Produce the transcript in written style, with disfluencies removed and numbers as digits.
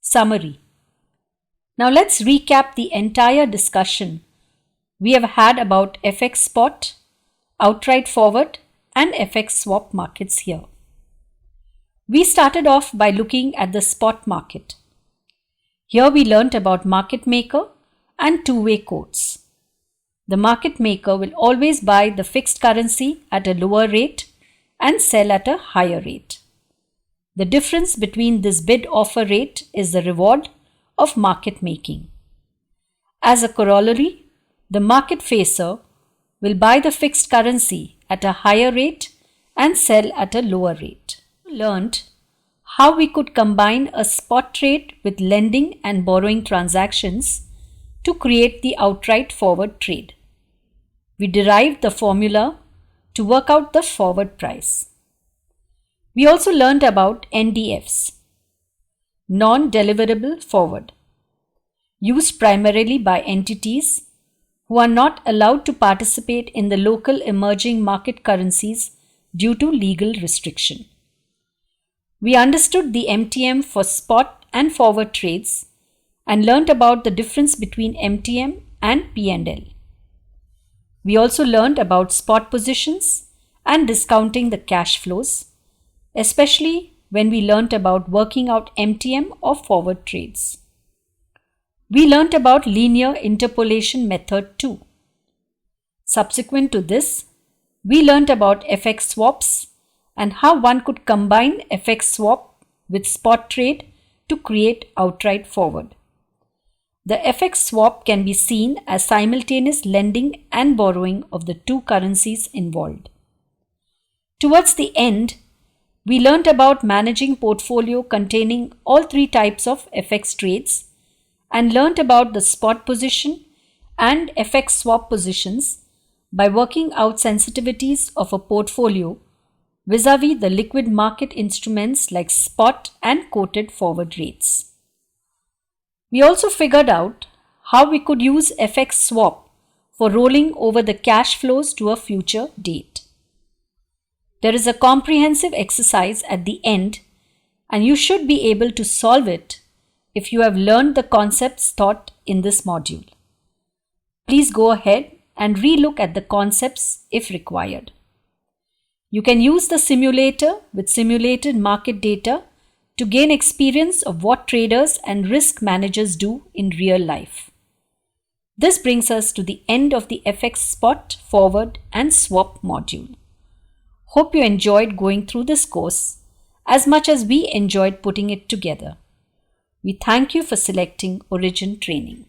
Summary. Now let's recap the entire discussion we have had about FX spot, outright forward, and FX swap markets here. We started off by looking at the spot market. Here we learnt about market maker and two-way quotes. The market maker will always buy the fixed currency at a lower rate and sell at a higher rate. The difference between this bid-offer rate is the reward of market making. As a corollary, the market facer will buy the fixed currency at a higher rate and sell at a lower rate. We learned how we could combine a spot trade with lending and borrowing transactions to create the outright forward trade. We derived the formula to work out the forward price. We also learned about NDFs, non-deliverable forward, used primarily by entities who are not allowed to participate in the local emerging market currencies due to legal restriction. We understood the MTM for spot and forward trades and learnt about the difference between MTM and P&L. We also learned about spot positions and discounting the cash flows, especially when we learnt about working out MTM or forward trades. We learnt about linear interpolation method too. Subsequent to this, we learnt about FX swaps and how one could combine FX swap with spot trade to create outright forward. The FX swap can be seen as simultaneous lending and borrowing of the two currencies involved. Towards the end, we learnt about managing portfolio containing all three types of FX trades and learnt about the spot position and FX swap positions by working out sensitivities of a portfolio vis-à-vis the liquid market instruments like spot and quoted forward rates. We also figured out how we could use FX swap for rolling over the cash flows to a future date. There is a comprehensive exercise at the end, and you should be able to solve it if you have learned the concepts taught in this module. Please go ahead and re-look at the concepts if required. You can use the simulator with simulated market data to gain experience of what traders and risk managers do in real life. This brings us to the end of the FX spot, forward, and swap module. Hope you enjoyed going through this course as much as we enjoyed putting it together. We thank you for selecting Origin Training.